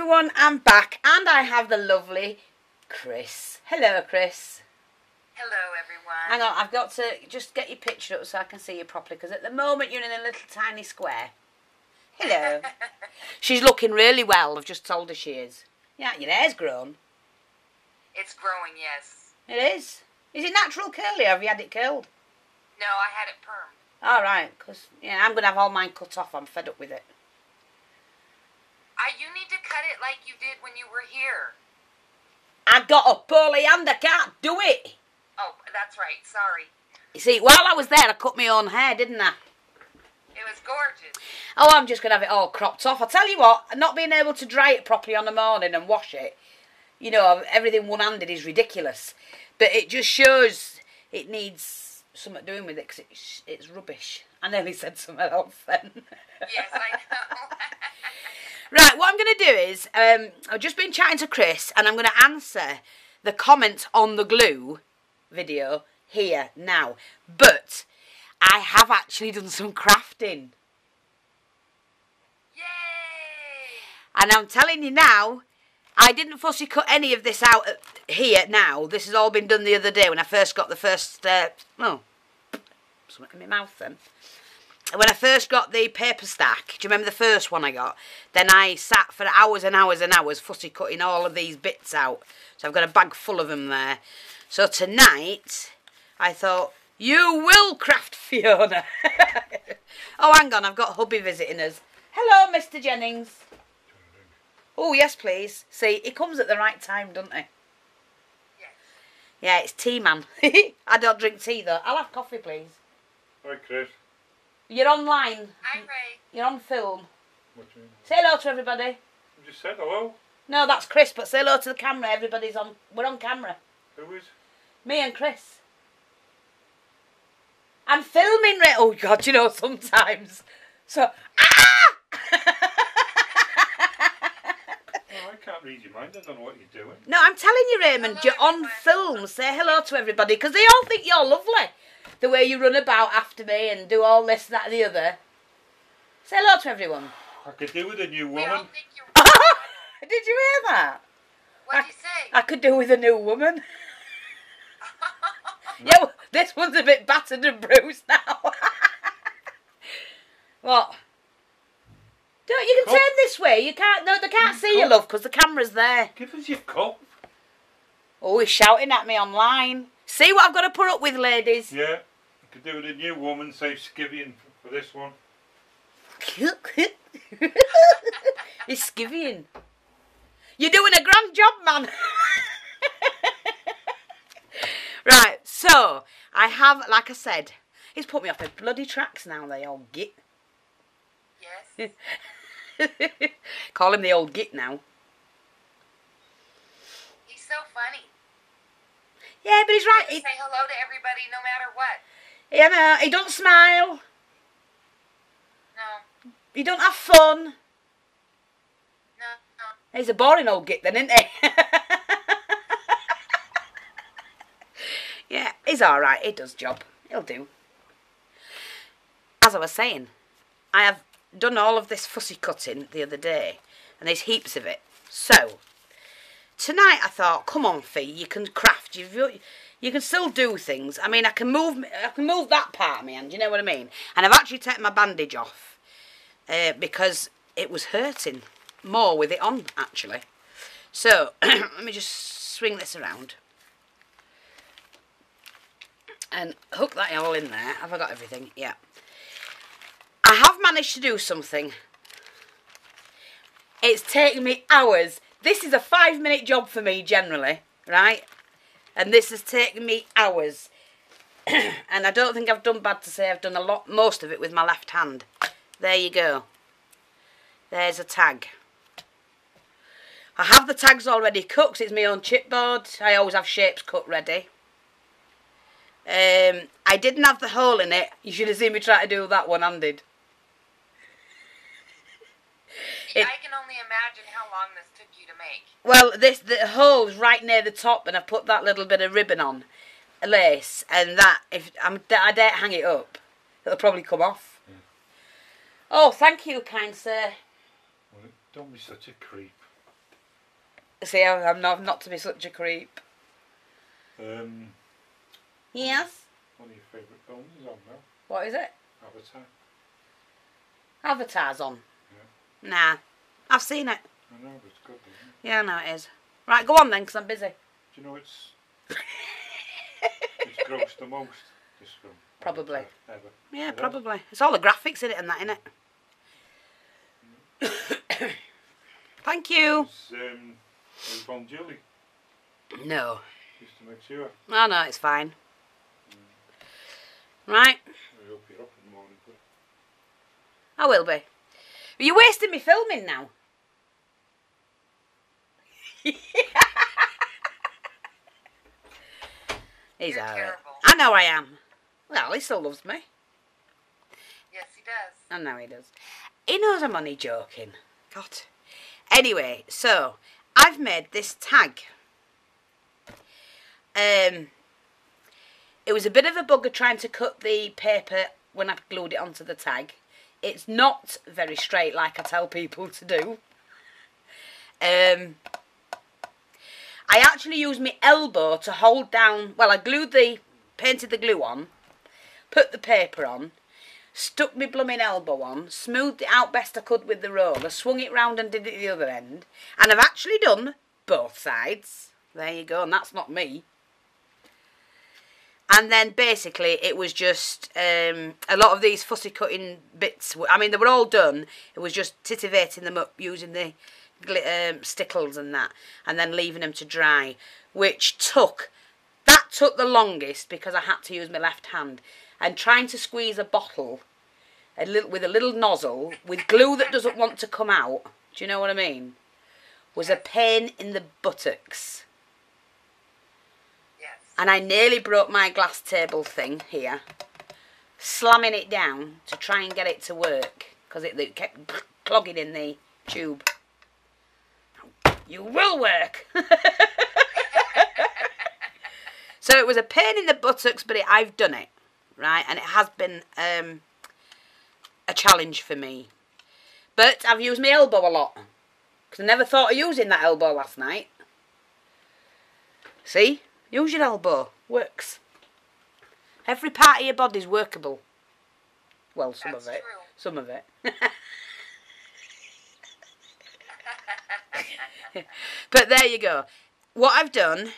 everyone, I'm back and I have the lovely Chris. Hello, Chris. Hello, everyone. Hang on, I've got to just get your picture up so I can see you properly because at the moment you're in a little tiny square. Hello. She's looking really well, I've just told her she is. Yeah, your hair's grown. It's growing, yes. It is. Is it natural curly or have you had it curled? No, I had it permed. All right, because yeah, I'm going to have all mine cut off. I'm fed up with it. You need to cut it like you did when you were here. I got a poorly hand, I can't do it. Oh, that's right, sorry. You see, while I was there, I cut my own hair, didn't I? It was gorgeous. Oh, I'm just going to have it all cropped off. I tell you what, not being able to dry it properly on the morning and wash it, you know, everything one-handed is ridiculous. But it just shows it needs something doing with it because it's rubbish. I nearly said something else then. Yes, I know. Right, what I'm going to do is, I've just been chatting to Chris and I'm going to answer the comments on the glue video here now. But I have actually done some crafting. Yay! And I'm telling you now, I didn't fussy cut any of this out here now. This has all been done the other day when I first got the first, oh, something in my mouth then. When I first got the paper stack, do you remember the first one I got? Then I sat for hours and hours and hours fussy cutting all of these bits out. So I've got a bag full of them there. So tonight, I thought, you will craft Fiona. Oh, hang on, I've got hubby visiting us. Hello, Mr. Jennings. Oh, yes, please. See, he comes at the right time, doesn't he? Yes. Yeah, it's tea, man. I don't drink tea, though. I'll have coffee, please. Hi, Chris. You're online. Hi, Ray. You're on film. What do you mean? Say hello to everybody. You just said hello. No, that's Chris, but say hello to the camera. Everybody's on. We're on camera. Who is? Me and Chris. I'm filming, Ray. Oh, God, you know, sometimes. So, Oh, I can't read your mind. I don't know what you're doing. No, I'm telling you, Raymond, you're on film. Say hello to everybody, because they all think you're lovely. The way you run about after me and do all this, that, and the other. Say hello to everyone. I could do with a new We all woman. think you're... Did you hear that? What'd you say? I could do with a new woman. Yeah, well, this one's a bit battered and bruised now. What? Don't you can Cup. turn this way. You can't. No, they can't see you, Cup. love, because the camera's there. Give us your cup. Oh, he's shouting at me online. See what I've got to put up with, ladies. Yeah. I could do with a new woman. Save Skivian for this one. He's skivvying. You're doing a grand job, man. Right, so I have, like I said, he's put me off the bloody tracks now, they old git. Yes. Call him the old git now. He's so funny. Yeah, but he's right. He say hello to everybody no matter what. Yeah, no, he don't smile. No. He don't have fun. No. No. He's a boring old git then, isn't he? Yeah, he's alright. He does job. He'll do. As I was saying, I have done all of this fussy cutting the other day, and there's heaps of it. So, tonight I thought, come on, Fee, you can craft. You can still do things. I mean, I can move that part of my hand. You know what I mean? And I've actually taken my bandage off because it was hurting more with it on, actually. So, let me just swing this around. And hook that all in there. Have I got everything? Yeah. I have managed to do something. It's taken me hours. This is a 5-minute job for me generally, right? And this has taken me hours. And I don't think I've done bad to say I've done most of it with my left hand. There you go. There's a tag. I have the tags already cut because it's my own chipboard. I always have shapes cut ready. I didn't have the hole in it. You should have seen me try to do that one-handed. I can only imagine how long this took you to make. Well, the hole's right near the top, and I put that little bit of ribbon on, a lace, and that I dare hang it up, it'll probably come off. Oh, thank you, kind sir. Well, don't be such a creep. See, I'm not to be such a creep. Yes? One of your favourite films is on now. What is it? Avatar. Avatar's on? Yeah. Nah. I've seen it. I know, but it's good, isn't it? Yeah, I know it is. Right, go on then, because I'm busy. Do you know it's grossed the most, this film? Probably. Ever. Yeah, probably. It's all the graphics in it and that, innit? Thank you. Is Von Julie? No. Just to make sure. Oh, no, it's fine. Right. I hope you're up in the morning, but... I will be. But you're wasting me filming now. He's alright. I know I am. Well, he still loves me. Yes, he does. I know he does. He knows I'm only joking. God. Anyway, so I've made this tag. It was a bit of a bugger trying to cut the paper when I glued it onto the tag. It's not very straight like I tell people to do. I actually used my elbow to hold down. Well, I painted the glue on, put the paper on, stuck my blooming elbow on, smoothed it out best I could with the roller, swung it round and did it the other end. And I've actually done both sides. There you go, and that's not me. And then basically it was just a lot of these fussy cutting bits. I mean, they were all done. It was just titivating them up using the stickles and that, and then leaving them to dry, which took the longest because I had to use my left hand. And trying to squeeze a bottle with a little nozzle with glue that doesn't want to come out, do you know what I mean, was a pain in the buttocks. Yes. And I nearly broke my glass table thing here, slamming it down to try and get it to work because it kept clogging in the tube. You will work. So it was a pain in the buttocks, but I've done it, right? And it has been a challenge for me. But I've used my elbow a lot because I never thought of using that elbow last night. See? Use your elbow. Works. Every part of your body's workable. Well, some of it. True. Some of it. But there you go. What I've done,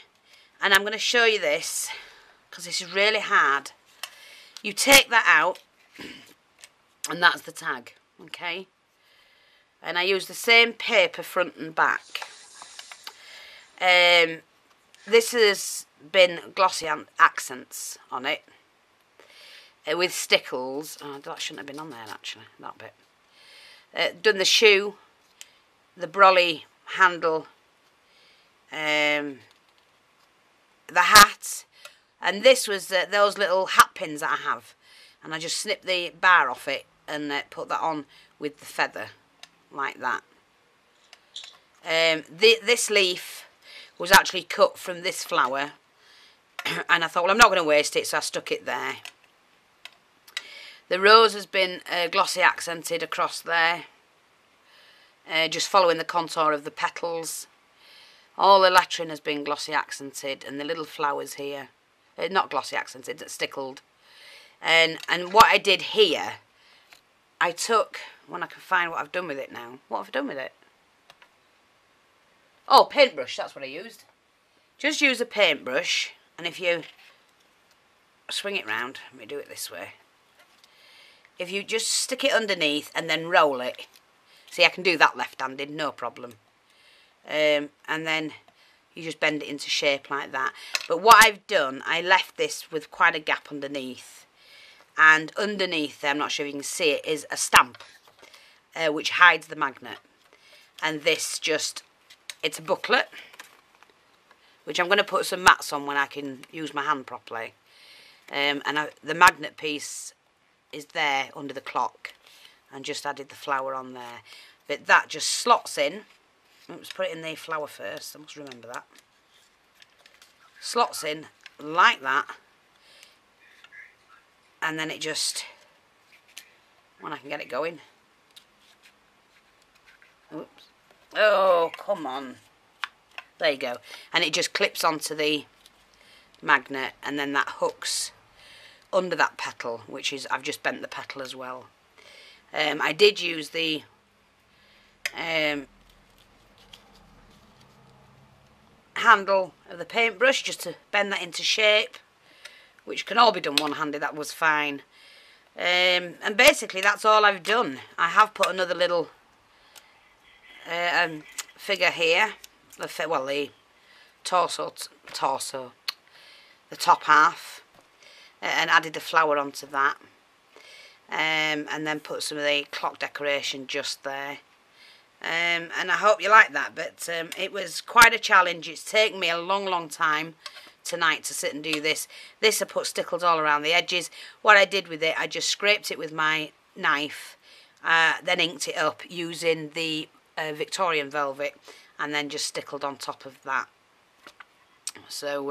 and I'm going to show you this because this is really hard. You take that out, and that's the tag, okay? And I use the same paper front and back. This has been glossy accents on it with stickles. Oh, that shouldn't have been on there actually, that bit. Done the shoe, the brolly handle, the hat, and this was those little hat pins that I have, and I just snipped the bar off it and put that on with the feather like that. This leaf was actually cut from this flower and I thought, well, I'm not going to waste it, so I stuck it there. The rose has been glossy accented across there, just following the contour of the petals. All the lettering has been glossy accented, and the little flowers here, not glossy accented, it's stickled. And what I did here, I took, when I can find what I've done with it now. What have I done with it? Oh, paintbrush, that's what I used. Just use a paintbrush, and if you swing it round, let me do it this way. If you just stick it underneath and then roll it. See, I can do that left-handed, no problem. And then you just bend it into shape like that. But what I've done, I left this with quite a gap underneath. And underneath there, I'm not sure if you can see it, is a stamp, which hides the magnet. And this just, it's a booklet, which I'm going to put some mats on when I can use my hand properly. The magnet piece is there under the clock, and just added the flower on there. But that just slots in. Oops, put it in the flower first, I must remember that. Slots in like that, and then it just, when I can get it going. Oops. Oh, come on. There you go. And it just clips onto the magnet, and then that hooks under that petal, which is, I've just bent the petal as well. I did use the handle of the paintbrush just to bend that into shape, which can all be done one-handed. That was fine. And basically that's all I've done. I have put another little figure here, the torso, the top half, and added the flower onto that, and then put some of the clock decoration just there. And I hope you like that, but it was quite a challenge. It's taken me a long time tonight to sit and do this. I put stickles all around the edges. What I did with it, I just scraped it with my knife, then inked it up using the Victorian velvet, and then just stickled on top of that. So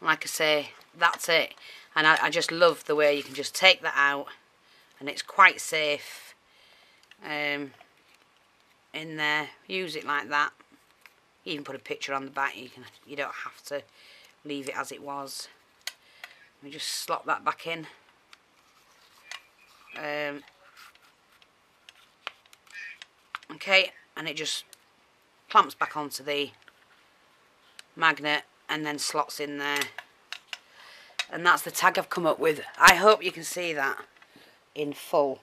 like I say, that's it. And I just love the way you can just take that out, and it's quite safe in there. Use it like that. You can put a picture on the back. You don't have to leave it as it was. We just slot that back in. Okay, and it just clamps back onto the magnet and then slots in there. And that's the tag I've come up with. I hope you can see that in full.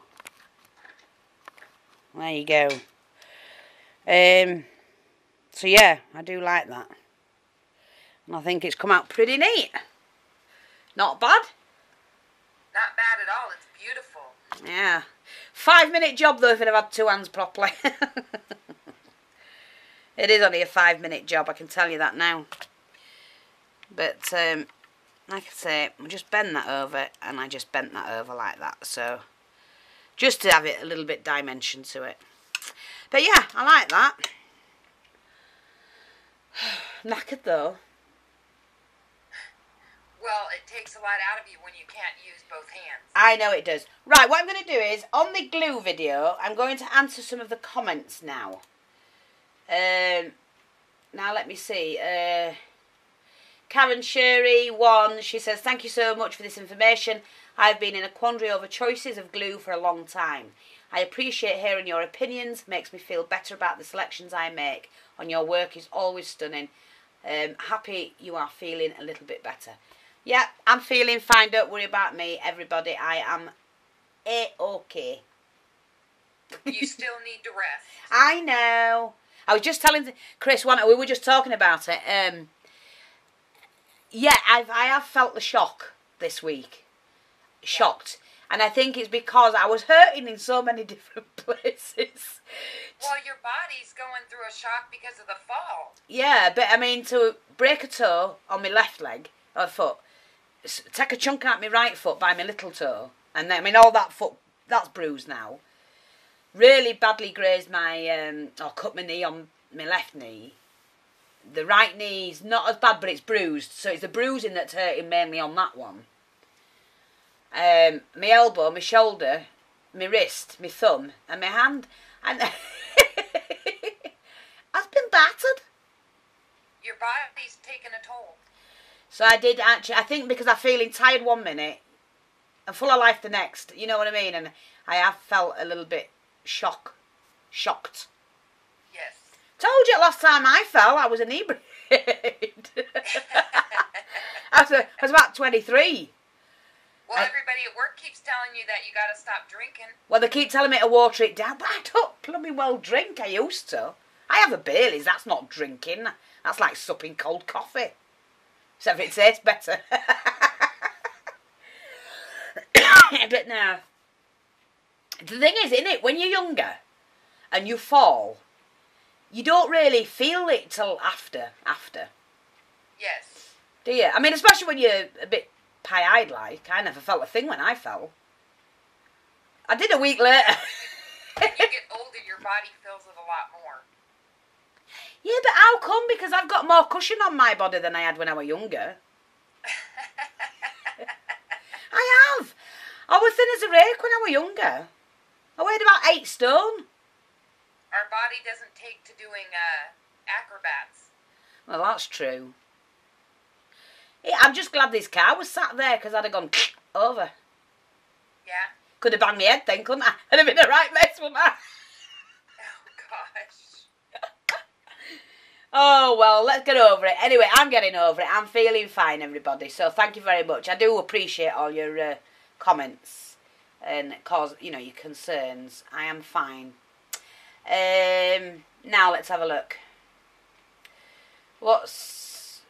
There you go. So yeah, I do like that. And I think it's come out pretty neat. Not bad. Not bad at all. It's beautiful. Yeah. 5-minute job though if I'd have had two hands properly. It is only a 5-minute job, I can tell you that now. But like I say, I just bend that over, and I just bent that over like that. So just to have it a little bit dimension to it. But yeah, I like that. Knackered though. Well, it takes a lot out of you when you can't use both hands. I know it does. Right, what I'm going to do is, on the glue video, I'm going to answer some of the comments now. Now let me see. Karen Sherry 1, she says, thank you so much for this information. I've been in a quandary over choices of glue for a long time. I appreciate hearing your opinions. Makes me feel better about the selections I make. On your work is always stunning. Happy you are feeling a little bit better. Yeah, I'm feeling fine. Don't worry about me, everybody. I am A-okay. You still need to rest. I know. I was just telling Chris, we were just talking about it. Yeah, I have felt the shock this week. Shocked. And I think it's because I was hurting in so many different places. Well, your body's going through a shock because of the fall. Yeah, but I mean, to break a toe on my left leg, or foot, take a chunk out my right foot by my little toe, and then, I mean, all that foot, that's bruised now. Really badly grazed my, or cut my knee on my left knee. The right knee's not as bad, but it's bruised, so it's the bruising that's hurting mainly on that one. My elbow, my shoulder, my wrist, my thumb, and my hand, and I've been battered. Your body's taking a toll. So I did actually, I think because I'm feeling tired 1 minute and full of life the next, you know what I mean? And I have felt a little bit shocked. Yes. Told you last time I fell, I was inebriated. I was about 23. Well, everybody at work keeps telling you that you got to stop drinking. Well, they keep telling me to water it down, but I don't blooming well drink. I used to. I have a Baileys, that's not drinking. That's like supping cold coffee. Except it tastes better. But now, the thing is, innit, when you're younger and you fall, you don't really feel it till after. Yes. Do you? I mean, especially when you're a bit pie-eyed like. I never felt a thing when I fell. I did a week later. When you get older, your body feels it a lot more. Yeah, but how come? Because I've got more cushion on my body than I had when I was younger. I have. I was thin as a rake when I was younger. I weighed about 8 stone. Our body doesn't take to doing acrobats. Well, that's true. Yeah, I'm just glad this car was sat there because I'd have gone over. Yeah. Could have banged my head then, couldn't I? I'd have been a right mess, wouldn't I? Oh, gosh. Oh, well, let's get over it. Anyway, I'm getting over it. I'm feeling fine, everybody. So thank you very much. I do appreciate all your comments and your concerns. I am fine. Now let's have a look. What's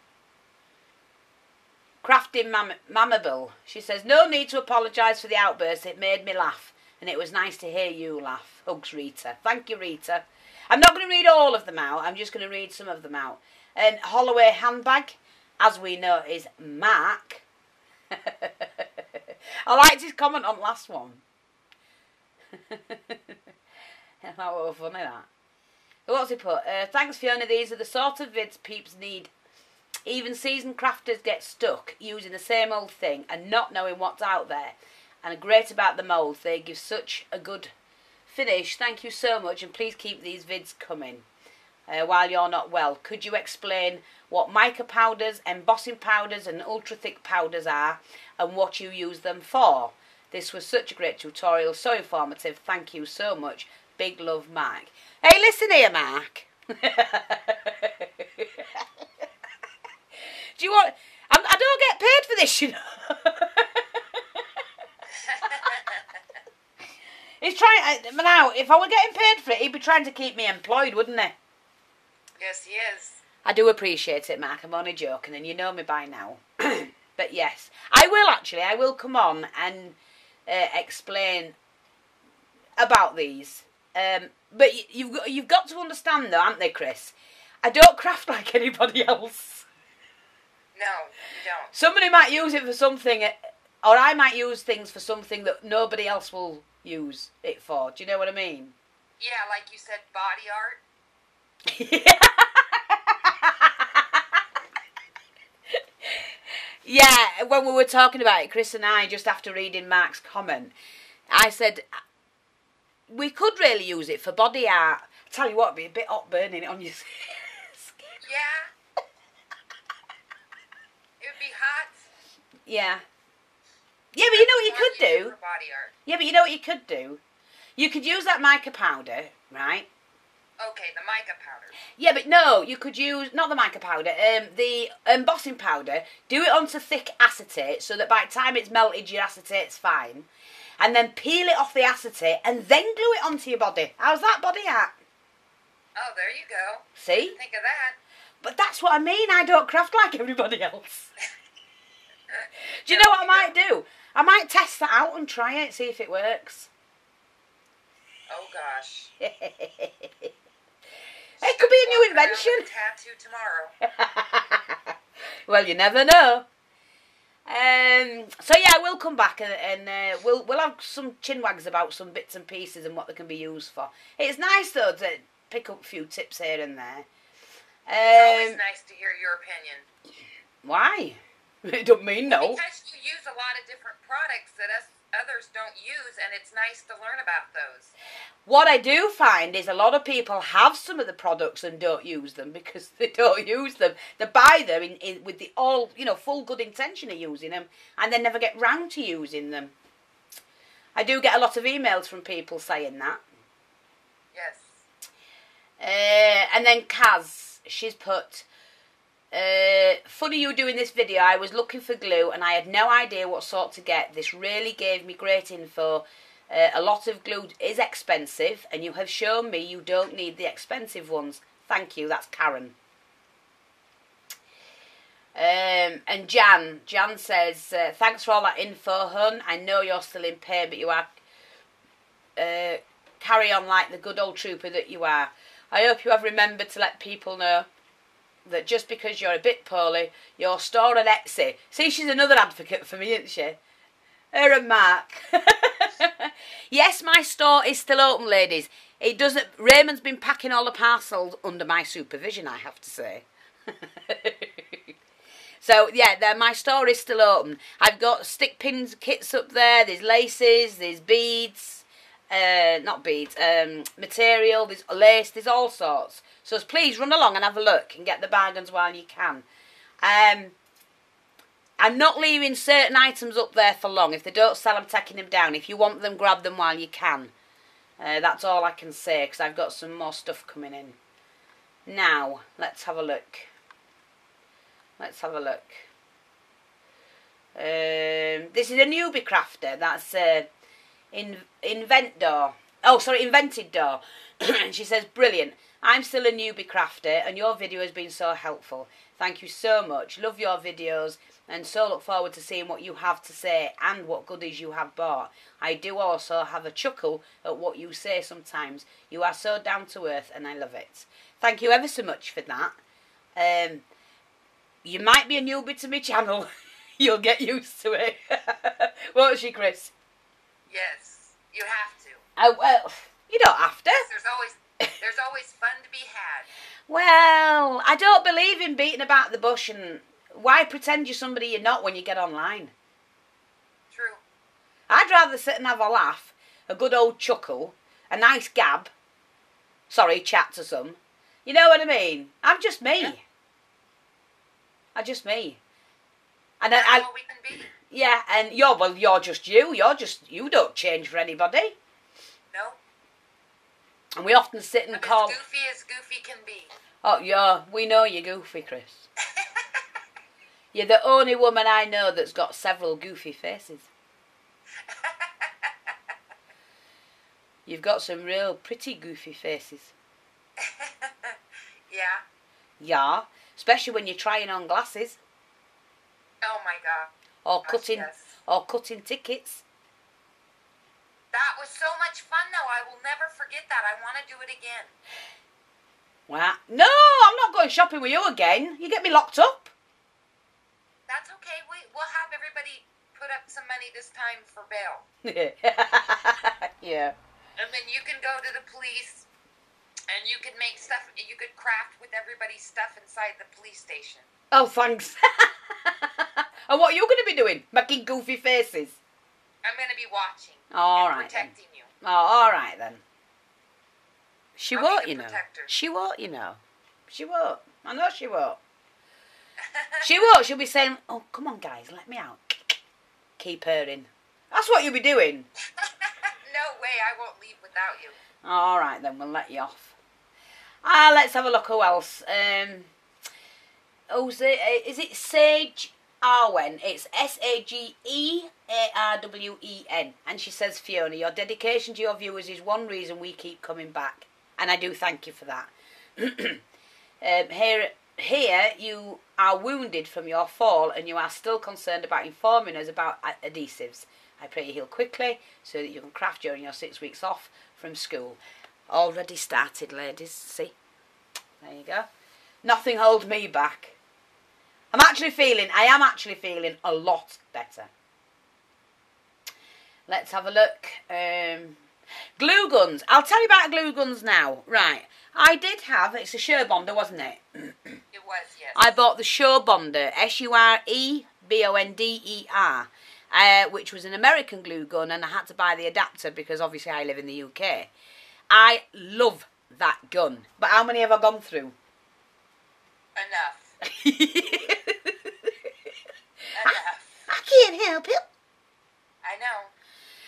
Crafting Mamable? She says, no need to apologise for the outburst. It made me laugh. And it was nice to hear you laugh. Hugs, Rita. Thank you, Rita. I'm not going to read all of them out. I'm just going to read some of them out. And Holloway handbag, as we know, is Mark. I liked his comment on last one. That was funny, that. What's he put? Thanks, Fiona. These are the sort of vids peeps need. Even seasoned crafters get stuck using the same old thing and not knowing what's out there. And great about the moulds. They give such a good finish. Thank you so much, and please keep these vids coming while you're not well. Could you explain what mica powders, embossing powders and ultra thick powders are and what you use them for? This was such a great tutorial, so informative. Thank you so much. Big love, Mark. Hey, listen here, Mark. Do you want... I don't get paid for this, you know. He's trying... Now, if I were getting paid for it, he'd be trying to keep me employed, wouldn't he? Yes, he is. I do appreciate it, Mark. I'm only joking, and you know me by now. But yes, I will actually. I will come on and explain about these. But you've got to understand, though, haven't they, Chris? I don't craft like anybody else. No, you don't. Somebody might use it for something, or I might use things for something that nobody else will use it for. Do you know what I mean? Yeah, like you said, body art. Yeah, when we were talking about it, Chris and I, just after reading Mark's comment, I said we could really use it for body art. I tell you what, it'd be a bit hot burning it on your skin. Yeah. It would be hot. Yeah. Yeah, but you know what you could do? For body art. Yeah, but you know what you could do? You could use that mica powder, right? Okay, the mica powder. Yeah, but no, you could use, not the mica powder, the embossing powder. Do it onto thick acetate so that by the time it's melted, your acetate's fine. And then peel it off the acetate and then glue it onto your body. How's that body art? Oh, there you go. See? Think of that. But that's what I mean. I don't craft like everybody else. Do you know what I might do? I might test that out and try it, see if it works. Oh, gosh. It could be a new invention. Tattoo tomorrow. Well, you never know. So yeah, we'll come back and we'll have some chinwags about some bits and pieces and what they can be used for. It's nice though to pick up a few tips here and there. It's always nice to hear your opinion. Why? It don't mean no. Because you use a lot of different products that others don't use, and it's nice to learn about those. What I do find is a lot of people have some of the products and don't use them because they don't use them. They buy them with the full good intention of using them and then never get round to using them. I do get a lot of emails from people saying that. Yes. And then Kaz, she's put, funny you doing this video. I was looking for glue and I had no idea what sort to get. This really gave me great info. A lot of glue is expensive and you have shown me you don't need the expensive ones. Thank you. That's Karen. And Jan says, thanks for all that info, hun. I know you're still in pain, but you are carry on like the good old trooper that you are. I hope you have remembered to let people know that just because you're a bit poorly, your store on Etsy. See, she's another advocate for me, isn't she? Her and Mark. Yes, my store is still open, ladies. It doesn't. Raymond's been packing all the parcels under my supervision, I have to say. So yeah, my store is still open. I've got stick pins kits up there. There's laces. There's beads. not beads, material, there's lace, there's all sorts. So please run along and have a look and get the bargains while you can. I'm not leaving certain items up there for long. If they don't sell, I'm taking them down. If you want them, grab them while you can. That's all I can say, because I've got some more stuff coming in. Now, let's have a look. Let's have a look. This is a newbie crafter. That's Invented Door. And she says, brilliant. I'm still a newbie crafter and your video has been so helpful. Thank you so much. Love your videos and so look forward to seeing what you have to say and what goodies you have bought. I do also have a chuckle at what you say sometimes. You are so down to earth and I love it. Thank you ever so much for that. You might be a newbie to my channel. You'll get used to it. Won't she, Chris? Yes, you have to. Oh, well, you don't have to. There's always fun to be had. Well, I don't believe in beating about the bush and why pretend you're somebody you're not when you get online? True. I'd rather sit and have a laugh, a good old chuckle, a nice gab. Sorry, chat to some. You know what I mean? I'm just me. Yeah. I'm just me. And That's all we can be. Yeah, and you're just you. You don't change for anybody. No. And we often sit and call. As goofy as goofy can be. Oh, yeah, we know you're goofy, Chris. You're the only woman I know that's got several goofy faces. You've got some real pretty goofy faces. Yeah. Yeah, especially when you're trying on glasses. Oh my God. Or cutting tickets. That was so much fun, though. I will never forget that. I want to do it again. Well, no, I'm not going shopping with you again. You get me locked up. That's okay. We'll have everybody put up some money this time for bail. Yeah. And then you can go to the police and you can make stuff, you could craft with everybody's stuff inside the police station. Oh, thanks. And what are you going to be doing? Making goofy faces? I'm going to be watching. All and right. protecting you. Oh, all right then. She I'll won't, be the you know. protector. She won't, you know. She won't. I know she won't. She won't. She'll be saying, oh, come on, guys, let me out. Keep her in. That's what you'll be doing. No way, I won't leave without you. All right, then, we'll let you off. Let's have a look who else. Is it Sage Arwen? It's SAGEARWEN. And she says, Fiona, your dedication to your viewers is one reason we keep coming back. And I do thank you for that. Here you are wounded from your fall and you are still concerned about informing us about adhesives. I pray you heal quickly so that you can craft during your 6 weeks off from school. Already started, ladies. See? There you go. Nothing holds me back. I am actually feeling a lot better. Let's have a look. Glue guns. I'll tell you about glue guns now. Right. I did have, it's a Sure Bonder, wasn't it? It was, yes. I bought the Sure Bonder, SUREBONDER, which was an American glue gun, and I had to buy the adapter because obviously I live in the UK. I love that gun. But how many have I gone through? Enough. I can't help it. I know.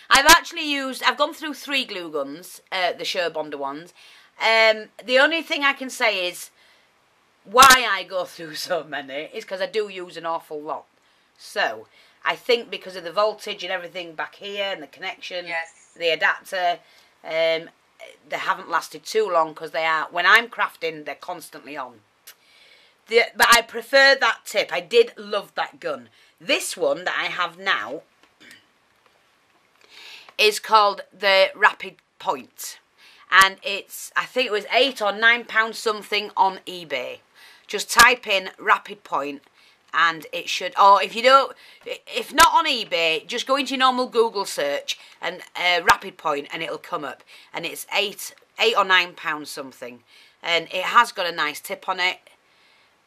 I've gone through 3 glue guns, the Sure Bonder ones. The only thing I can say is why I go through so many is because I do use an awful lot. So, I think because of the voltage and everything back here and the connection, yes, the adapter, they haven't lasted too long because when I'm crafting, they're constantly on. But I prefer that tip. I did love that gun. This one that I have now is called the Rapid Point. And I think it was £8 or £9 something on eBay. Just type in Rapid Point and it should, or if not on eBay, just go into your normal Google search and Rapid Point and it'll come up. And it's £8 or £9 something. And it has got a nice tip on it.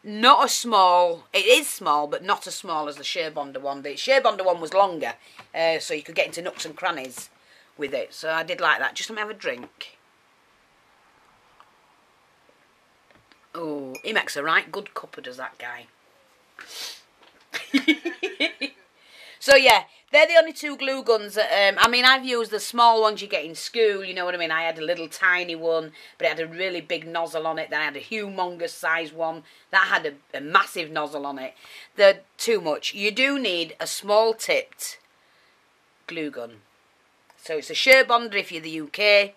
Not as small, it is small, but not as small as the Sure Bonder one. The Sure Bonder one was longer, so you could get into nooks and crannies with it. So I did like that. Just let me have a drink. Oh, he makes a right good cuppa, does that guy. So yeah, they're the only two glue guns that, I mean, I've used the small ones you get in school, you know what I mean? I had a little tiny one, but it had a really big nozzle on it. Then I had a humongous size one that had a massive nozzle on it. They're too much. You do need a small tipped glue gun. So it's a Sure Bonder if you're the UK.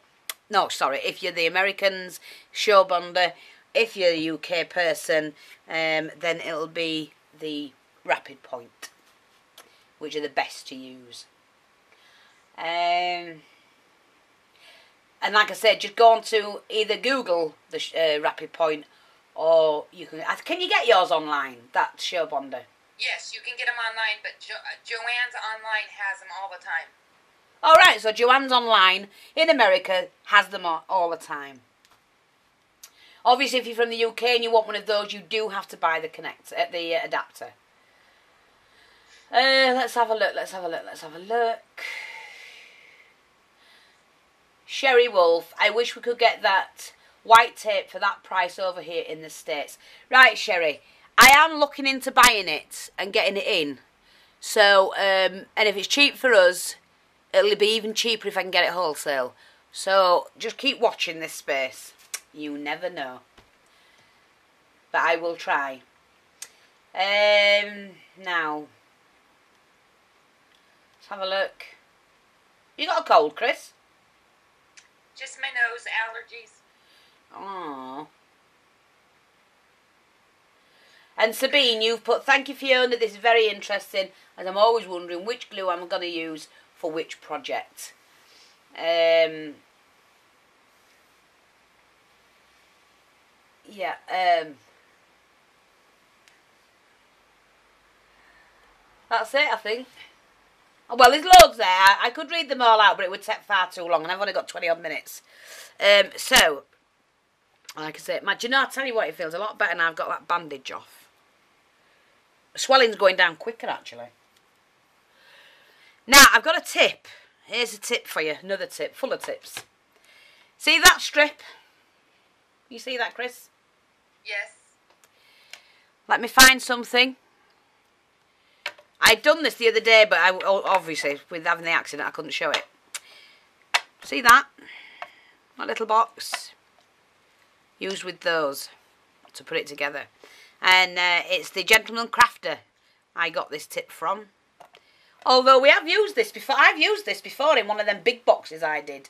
No, sorry, if you're the Americans, Sure Bonder. If you're a UK person, then it'll be the Rapid Point, which are the best to use. And like I said, just go on to either Google the Rapid Point, or you can you get yours online, that Sure Bonder? Yes, you can get them online, but Joann's online has them all the time. Alright, so Joann's online in America has them all the time. Obviously, if you're from the UK and you want one of those, you do have to buy the the adapter. Let's have a look. Sherry Wolf, I wish we could get that white tape for that price over here in the States. Right, Sherry, I am looking into buying it and getting it in. So, and if it's cheap for us, it'll be even cheaper if I can get it wholesale. So, just keep watching this space. You never know. But I will try. Now, let's have a look. You got a cold, Chris? Just my nose allergies. Aww. And Sabine, you've put, thank you Fiona, this is very interesting, as I'm always wondering which glue I'm going to use for which project. Yeah, that's it, I think. Well, there's loads there. I could read them all out, but it would take far too long, and I've only got 20 odd minutes. So, like I say, do you know, I'll tell you what, it feels a lot better now I've got that bandage off. Swelling's going down quicker, actually. Now, I've got a tip. Here's a tip for you. Another tip, full of tips. See that strip? You see that, Chris? Yes. Let me find something. I'd done this the other day, but obviously, with having the accident, I couldn't show it. See that? That little box. Used with those to put it together. And it's the Gentleman Crafter I got this tip from. Although we have used this before. I've used this before in one of them big boxes I did.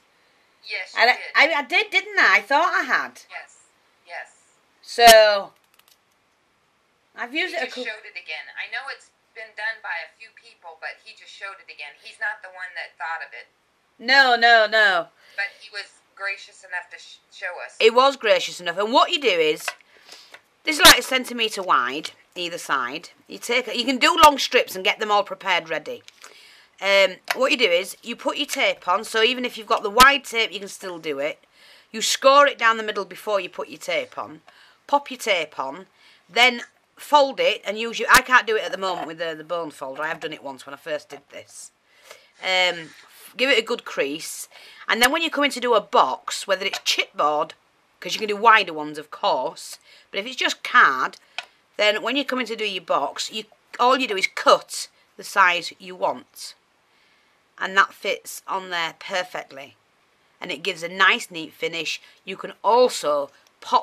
Yes, you did. I did, didn't I? I thought I had. Yes, yes. So, I've used it a couple... He just showed it again. I know it's been done by a few people, but he just showed it again. He's not the one that thought of it. No. But he was gracious enough to show us. It was gracious enough. And what you do is, this is like a centimetre wide, either side. You can do long strips and get them all prepared ready. What you do is, you put your tape on, so even if you've got the wide tape, you can still do it. You score it down the middle before you put your tape on. Pop your tape on, then fold it and use your... I can't do it at the moment with the bone folder. I have done it once when I first did this. Give it a good crease. And then when you come in to do a box, whether it's chipboard, because you can do wider ones, of course, but if it's just card, then when you come in to do your box, all you do is cut the size you want. And that fits on there perfectly. And it gives a nice, neat finish. You can also pop